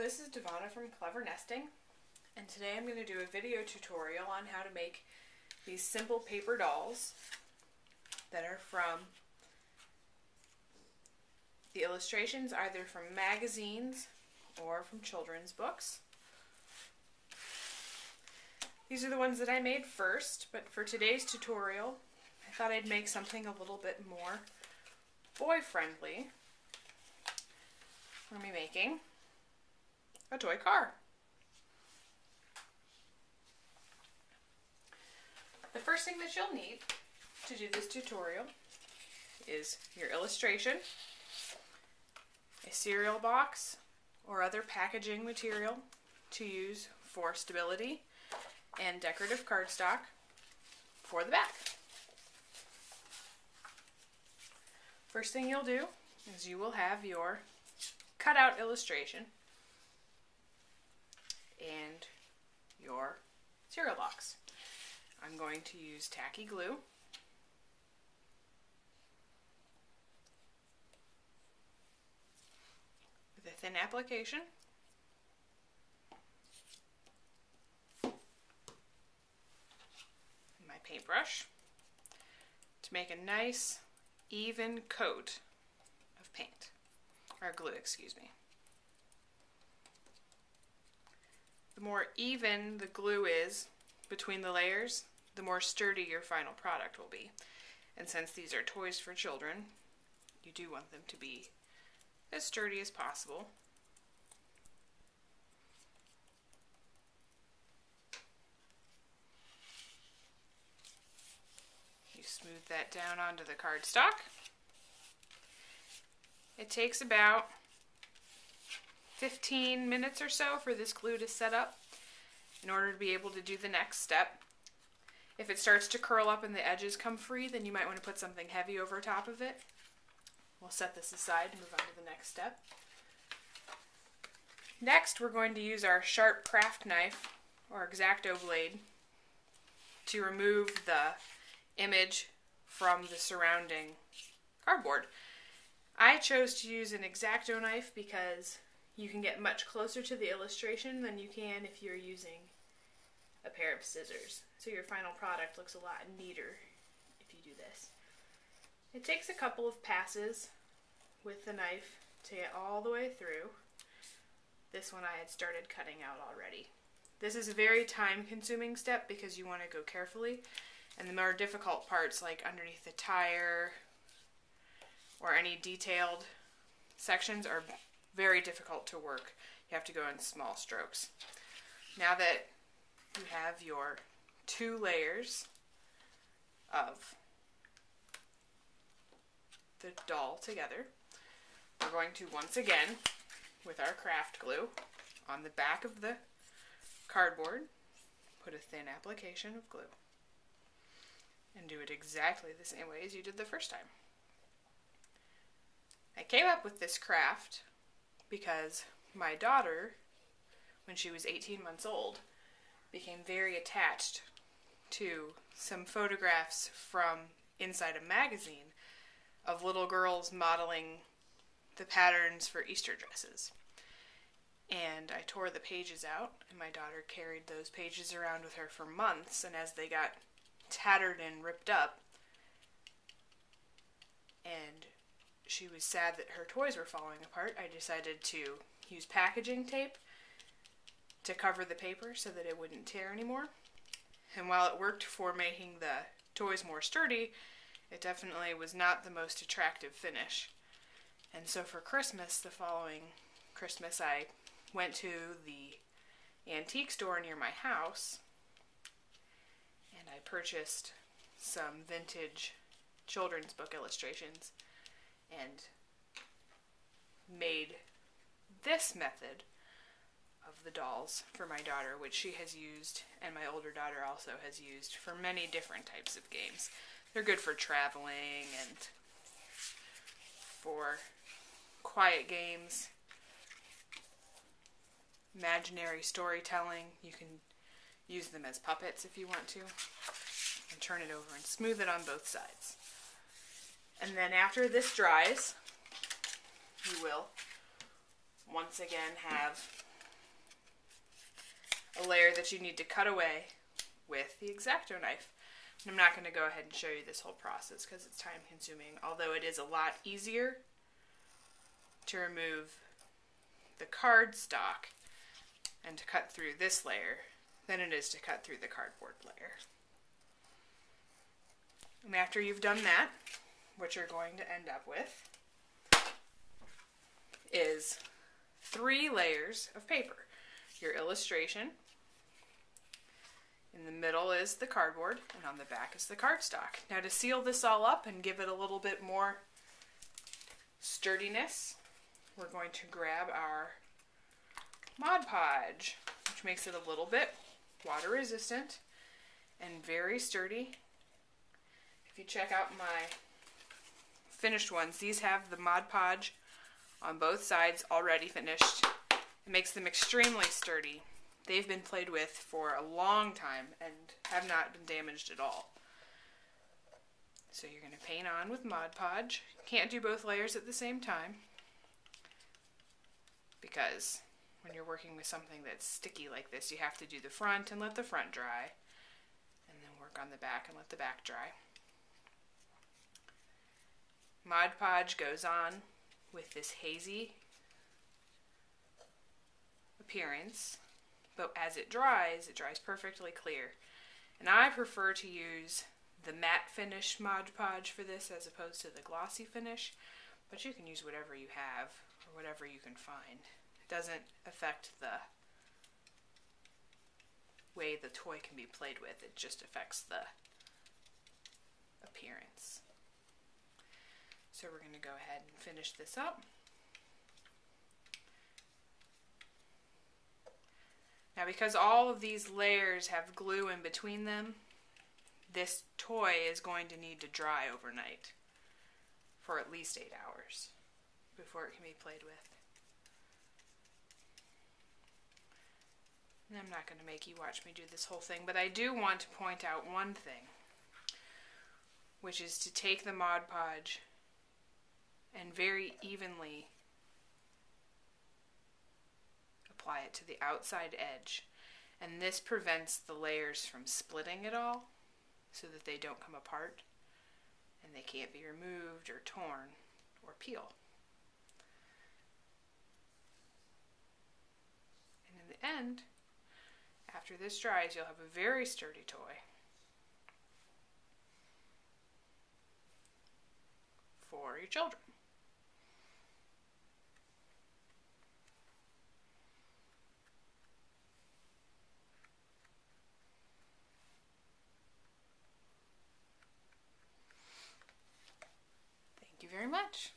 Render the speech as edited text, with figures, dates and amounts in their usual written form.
this is Devonna from Clever Nesting, and today I'm going to do a video tutorial on how to make these simple paper dolls that are from the illustrations either from magazines or from children's books. These are the ones that I made first, but for today's tutorial I thought I'd make something a little bit more boy-friendly. We're going to be making a toy car. The first thing that you'll need to do this tutorial is your illustration, a cereal box or other packaging material to use for stability, and decorative cardstock for the back. First thing you'll do is you will have your cutout illustration and your cereal box. I'm going to use tacky glue. With a thin application. And my paintbrush to make a nice even coat of paint, or glue, excuse me. The more even the glue is between the layers, the more sturdy your final product will be. And since these are toys for children, you do want them to be as sturdy as possible. You smooth that down onto the cardstock. It takes about 15 minutes or so for this glue to set up in order to be able to do the next step. If it starts to curl up and the edges come free, then you might want to put something heavy over top of it. We'll set this aside and move on to the next step. Next, we're going to use our sharp craft knife or X-Acto blade to remove the image from the surrounding cardboard. I chose to use an X-Acto knife because you can get much closer to the illustration than you can if you're using a pair of scissors. So your final product looks a lot neater if you do this. It takes a couple of passes with the knife to get all the way through. This one I had started cutting out already. This is a very time-consuming step because you want to go carefully, and the more difficult parts like underneath the tire or any detailed sections are very difficult to work. You have to go in small strokes. Now that you have your 2 layers of the doll together, we're going to once again, with our craft glue, on the back of the cardboard, put a thin application of glue. And do it exactly the same way as you did the first time. I came up with this craft because my daughter, when she was 18 months old, became very attached to some photographs from inside a magazine of little girls modeling the patterns for Easter dresses. And I tore the pages out, and my daughter carried those pages around with her for months, and as they got tattered and ripped up, and she was sad that her toys were falling apart, I decided to use packaging tape to cover the paper so that it wouldn't tear anymore. And while it worked for making the toys more sturdy, it definitely was not the most attractive finish. And so for Christmas, the following Christmas, I went to the antique store near my house and I purchased some vintage children's book illustrations and made this method of the dolls for my daughter, which she has used, and my older daughter also has used, for many different types of games. They're good for traveling and for quiet games, imaginary storytelling. You can use them as puppets if you want to, and turn it over and smooth it on both sides. And then after this dries, you will once again have a layer that you need to cut away with the X-Acto knife. And I'm not going to go ahead and show you this whole process because it's time consuming, although it is a lot easier to remove the cardstock and to cut through this layer than it is to cut through the cardboard layer. And after you've done that, what you're going to end up with is 3 layers of paper. Your illustration, in the middle is the cardboard, and on the back is the cardstock. Now to seal this all up and give it a little bit more sturdiness, we're going to grab our Mod Podge, which makes it a little bit water resistant and very sturdy. If you check out my finished ones, these have the Mod Podge on both sides already finished. It makes them extremely sturdy. They've been played with for a long time and have not been damaged at all. So you're going to paint on with Mod Podge. Can't do both layers at the same time because when you're working with something that's sticky like this, you have to do the front and let the front dry, and then work on the back and let the back dry. Mod Podge goes on with this hazy appearance, but as it dries perfectly clear. And I prefer to use the matte finish Mod Podge for this as opposed to the glossy finish, but you can use whatever you have or whatever you can find. It doesn't affect the way the toy can be played with, it just affects the appearance. So we're going to go ahead and finish this up. Now because all of these layers have glue in between them, this toy is going to need to dry overnight for at least 8 hours before it can be played with. And I'm not going to make you watch me do this whole thing, but I do want to point out one thing, which is to take the Mod Podge and very evenly apply it to the outside edge. And this prevents the layers from splitting at all so that they don't come apart and they can't be removed or torn or peel. And in the end, after this dries, you'll have a very sturdy toy for your children. Thank you very much.